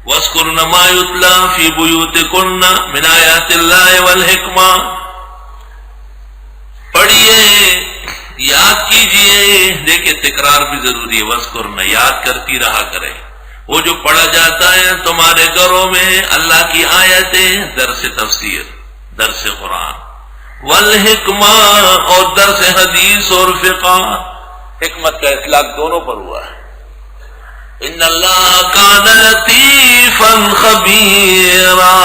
وَاذْكُرْنَ مَا يُتْلَى فِي بُيُوتِكُنَّ مِنْ آيَاتِ اللَّهِ وَالْحِکْمَةِ، پڑھیے، یاد کیجئے. دیکھیں تکرار بھی ضروری ہے. وَاذْكُرْنَ، یاد کرتی رہا کرے. وہ جو پڑھا جاتا ہے تمہارے گھروں میں اللہ کی آیتیں، درس تفسیر، درس قرآن، والحکمہ، اور درس حدیث اور فقہ. حکمت کا اطلاق دونوں پر ہوا ہے. ان اللہ کان لطیفا خبیرا،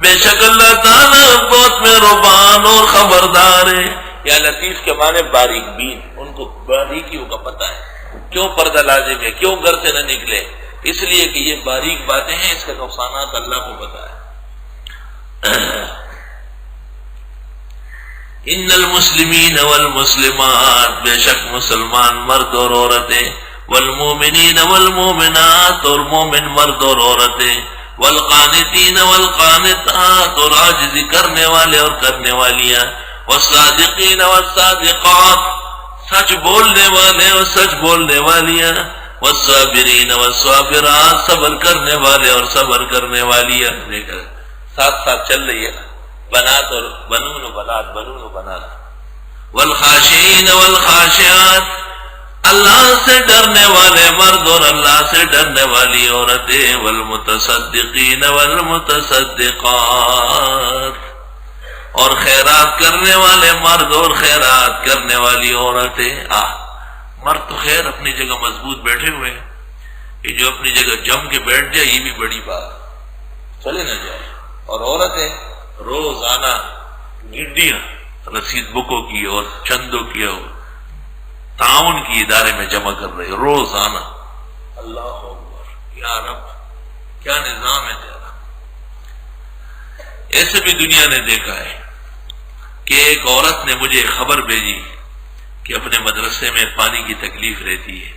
بے شک اللہ تعالیٰ بہت مہربان اور خبردار ہے. یا لطیف کے معنی باریک بین، ان کو باریکیوں کا پتہ ہے. کیوں پردہ لازم ہے، کیوں گھر سے نہ نکلے؟ اس لیے کہ یہ باریک باتیں ہیں، اس کے نقصانات اللہ کو پتہ ہے. ان المسلمین والمسلمات، بے شک مسلمان مرد اور عورتیں، والمومنین والمومنات، اور مومن مرد اور عورتیں، والقانتین والقانتات، اور عاجزی کرنے والے اور کرنے والیاں، والصادقین والصادقات، سچ بولنے والے اور سچ بولنے والیاں، والصابرین والصابرات، صبر کرنے والے اور صبر کرنے والیاں. دیکھیں ساتھ ساتھ چل رہی ہے، بنات اور بنون و بنات، بنون و بنات. والخاشعین والخاشعات، اللہ سے ڈرنے والے مرد اور اللہ سے ڈرنے والی عورتیں. والمتصدقین والمتصدقات، اور خیرات کرنے والے مرد اور خیرات کرنے والی عورتیں. مرد تو خیر اپنی جگہ مضبوط بیٹھے ہوئے ہیں، یہ جو اپنی جگہ جم کے بیٹھ جائے یہ بھی بڑی بات، چلے نہ جائے. اور عورتیں روزانہ گڈیاں رسید بکوں کی اور چندوں کی اور تعاون کی ادارے میں جمع کر رہے روزانہ. اللہ اکبر، یا رب کیا نظام ہے تیرا. ایسے بھی دنیا نے دیکھا ہے کہ ایک عورت نے مجھے خبر بھیجی کہ اپنے مدرسے میں پانی کی تکلیف رہتی ہے،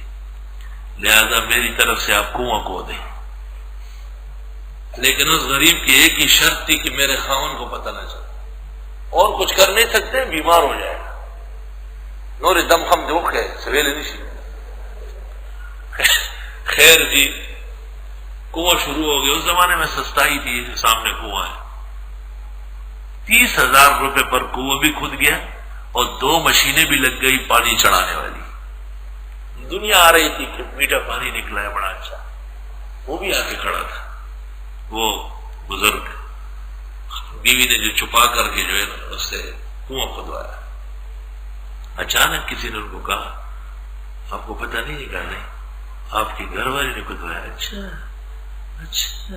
لہذا میری طرف سے آپ کنواں کھو دیں. لیکن اس غریب کی ایک ہی شرط تھی کہ میرے خاوند کو پتہ نہ چلے، اور کچھ کر نہیں سکتے، بیمار ہو جائے گا. نور دم خم دکھ ہے سویلے نہیں. خیر جی، کنواں شروع ہو گیا. اس زمانے میں سستائی تھی، سامنے کنواں ہے. 30,000 روپے پر کنواں بھی کھد گیا اور 2 مشینیں بھی لگ گئی پانی چڑھانے والی. دنیا آ رہی تھی کہ میٹھا پانی نکلا ہے بڑا اچھا. وہ بھی آ کے کھڑا تھا، وہ بزرگ. بیوی نے جو چھپا کر کے جو ہے اس سے کنواں کھدوایا. اچانک کسی نے ان کو کہا آپ کو پتہ نہیں ہے؟ نہیں، آپ کی گھر والی نے کھدوایا. اچھا اچھا.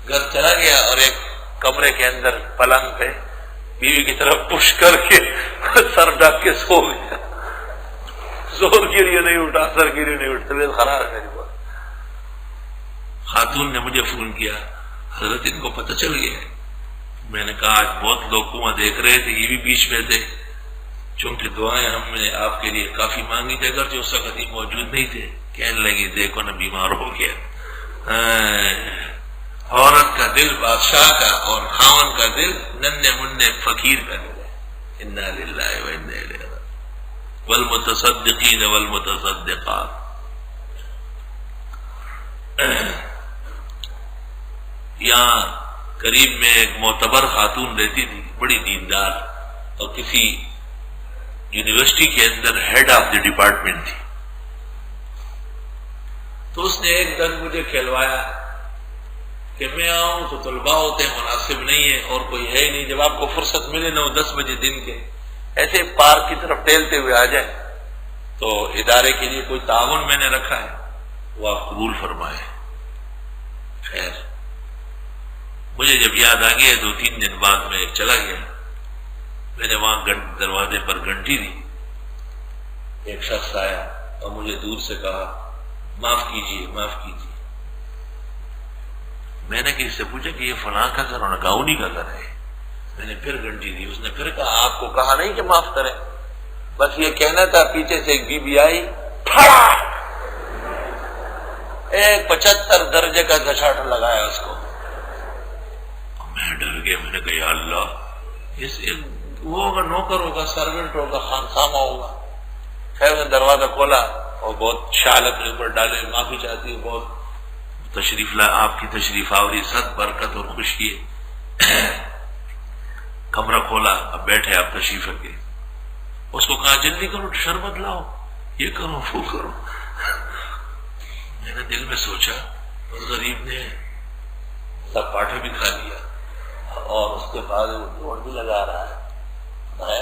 گھر چلا گیا اور ایک کمرے کے اندر پلنگ پہ بیوی کی طرف پش کر کے سر ڈھک کے سو گیا. زور کے لیے نہیں اٹھا، سر کے لیے نہیں اٹھا. طبیعت خراب ہے میری بات. خاتون نے مجھے فون کیا، حضرت ان کو پتہ چل گیا. میں نے کہا آج بہت لوگ کنواں دیکھ رہے تھے، یہ بھی بیچ میں تھے. چونکہ دعائیں ہم نے آپ کے لیے کافی مانگی تھے، اگر جو اس وقت ہی موجود نہیں تھے. کہنے لگی دیکھو نا بیمار ہو گیا. عورت کا دل بادشاہ کا اور خاون کا دل ننھے منھے فقیر کا دل ہے. انا للہ و انا الیہ راجعون. والمتصدقین والمتصدقات. یہاں قریب میں ایک معتبر خاتون رہتی تھی، بڑی دیندار، اور کسی یونیورسٹی کے اندر ہیڈ آف دی ڈپارٹمنٹ تھی. تو اس نے ایک دن مجھے کھلوایا کہ میں آؤں تو طلباء ہوتے ہیں، مناسب نہیں ہے اور کوئی ہے ہی نہیں. جب آپ کو فرصت ملے 9-10 بجے دن کے ایسے پارک کی طرف ٹہلتے ہوئے آ جائے تو ادارے کے لیے کوئی تعاون میں نے رکھا ہے، وہ آپ قبول فرمائے. خیر مجھے جب یاد آ گیا 2-3 دن بعد میں چلا گیا. میں نے وہاں دروازے پر گھنٹی دی. ایک شخص آیا اور مجھے دور سے کہا معاف کیجیے معاف کیجیے. میں نے کسی سے پوچھا کہ یہ فلاں کا گھر ہونا، گاؤنی کا گھر ہے. میں نے پھر گھنٹی دی. اس نے پھر کہا آپ کو کہا نہیں کہ معاف کریں، بس یہ کہنا تھا. پیچھے سے ایک بی بی آئی، ایک 75 درجے کا گھچاٹ لگایا اس کو. میں ڈر گیا. میں نے کہا یا اللہ، وہ ہوگا نوکر ہوگا، سروینٹ ہوگا، خانسامہ ہوگا. خیر میں دروازہ کھولا اور بہت شال اپنے اوپر ڈالے، معافی چاہتی ہے، بہت تشریف لا، آپ کی تشریف آوری صد برکت اور خوشی ہے۔ کمرہ کھولا، اب بیٹھے آپ تشریف رکھے، اس کو کہا جلدی کرو شربت لاؤ، یہ کرو وہ کرو۔ میں نے دل میں سوچا اس غریب نے سب پاٹھے بھی کھا لیا اور اس کے بعد دوڑ بھی لگا رہا ہے،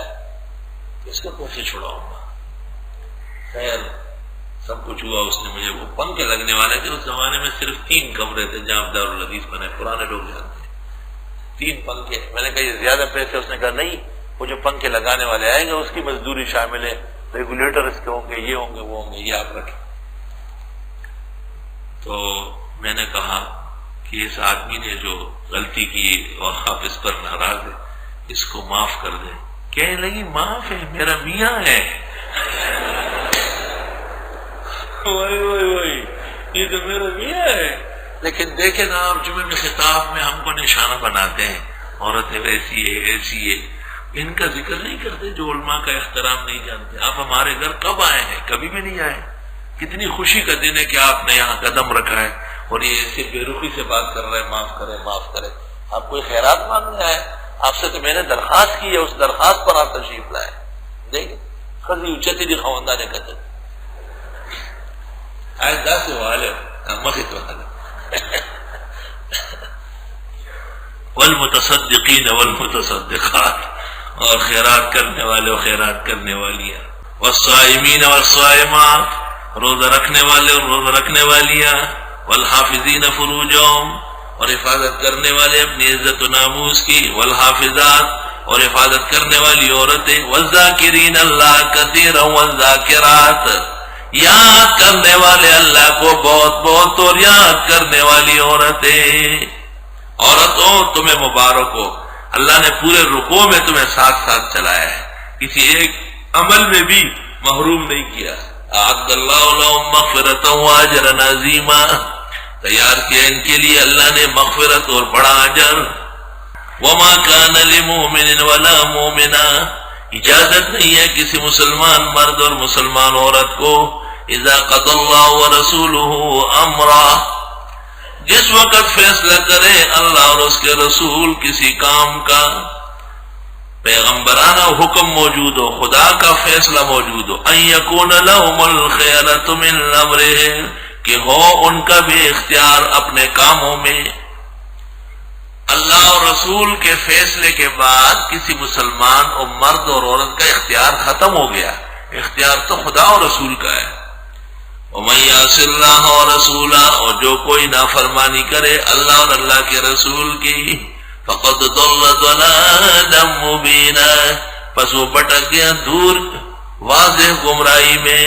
اس کو کیسے چھڑاؤں گا؟ خیر سب کچھ ہوا، اس نے مجھے وہ پنکھے لگنے والے تھے، اس زمانے میں صرف 3 کمرے تھے جہاں دارالحدیث بنے، پرانے لوگ جانتے ہیں، 3 پنکھے۔ میں نے کہا یہ زیادہ پیسے؟ اس نے کہا نہیں، وہ جو پنکھے لگانے والے آئیں گے اس کی مزدوری شامل ہے، ریگولیٹر اس کے ہوں گے، یہ ہوں گے وہ ہوں گے، یہ آپ رکھیں۔ تو میں نے کہا کہ اس آدمی نے جو غلطی کی اور آپ اس پر ناراض ہے، اس کو معاف کر دیں۔ کہنے لگی معاف ہے، میرا میاں ہے۔ وہی یہ تو میرا میاں ہے۔ لیکن دیکھیں نا آپ، جمعے میں خطاب میں ہم کو نشانہ بناتے ہیں، عورتیں ویسی ہے ایسی ہے، ان کا ذکر نہیں کرتے جو علماء کا احترام نہیں جانتے۔ آپ ہمارے گھر کب آئے ہیں؟ کبھی بھی نہیں آئے۔ کتنی خوشی کا دن ہے کہ آپ نے یہاں قدم رکھا ہے اور یہ ایسے بے رخی سے بات کر رہے ہیں، معاف کریں معاف کریں۔ آپ کوئی خیرات مانگنے آئے؟ آپ سے تو میں نے درخواست کی ہے، اس درخواست پر آپ تشریف لائے۔ دیکھیں خزی اچتی دی خواندہ نے قتل آج 10 والے مخت والے والمتصدقین والمتصدقات، اور خیرات کرنے والے اور خیرات کرنے والیاں، والصائمین والصائمات، روزہ رکھنے والے اور روزہ رکھنے والیاں، والحافظین فروجہم، اور حفاظت کرنے والے اپنی عزت و ناموس کی، والحافظات، اور حفاظت کرنے والی عورتیں، والذاکرین اللہ کثیرا والذاکرات، یاد کرنے والے اللہ کو بہت بہت اور یاد کرنے والی عورتیں۔ عورتوں تمہیں مبارک ہو، اللہ نے پورے رکوع میں تمہیں ساتھ ساتھ چلایا ہے، کسی ایک عمل میں بھی محروم نہیں کیا۔ اعد اللہ لہم مغفرۃ واجرا عظیما، تیار کیا ان کے لیے اللہ نے مغفرت اور بڑا اجر۔ وما کان لمؤمن ولا مؤمنہ، اجازت نہیں ہے کسی مسلمان مرد اور مسلمان عورت کو، اذا قضى اللہ ورسولہ امرا، جس وقت فیصلہ کرے اللہ اور اس کے رسول کسی کام کا، پیغمبرانہ حکم موجود ہو، خدا کا فیصلہ موجود ہو، ان یکون لہم الخیرۃ من امرہم، کہ ہو ان کا بھی اختیار اپنے کاموں میں۔ اللہ اور رسول کے فیصلے کے بعد کسی مسلمان اور مرد اور عورت کا اختیار ختم ہو گیا، اختیار تو خدا اور رسول کا ہے۔ وَمَن يَعْصِ اللَّهَ وَرَسُولَهُ، اور جو کوئی نافرمانی کرے اللہ اور اللہ کے رسول کی، فَقَدْ ضَلَّ ضَلَالًا مُبِينًا، پس وہ بھٹک گیا دور واضح گمراہی میں۔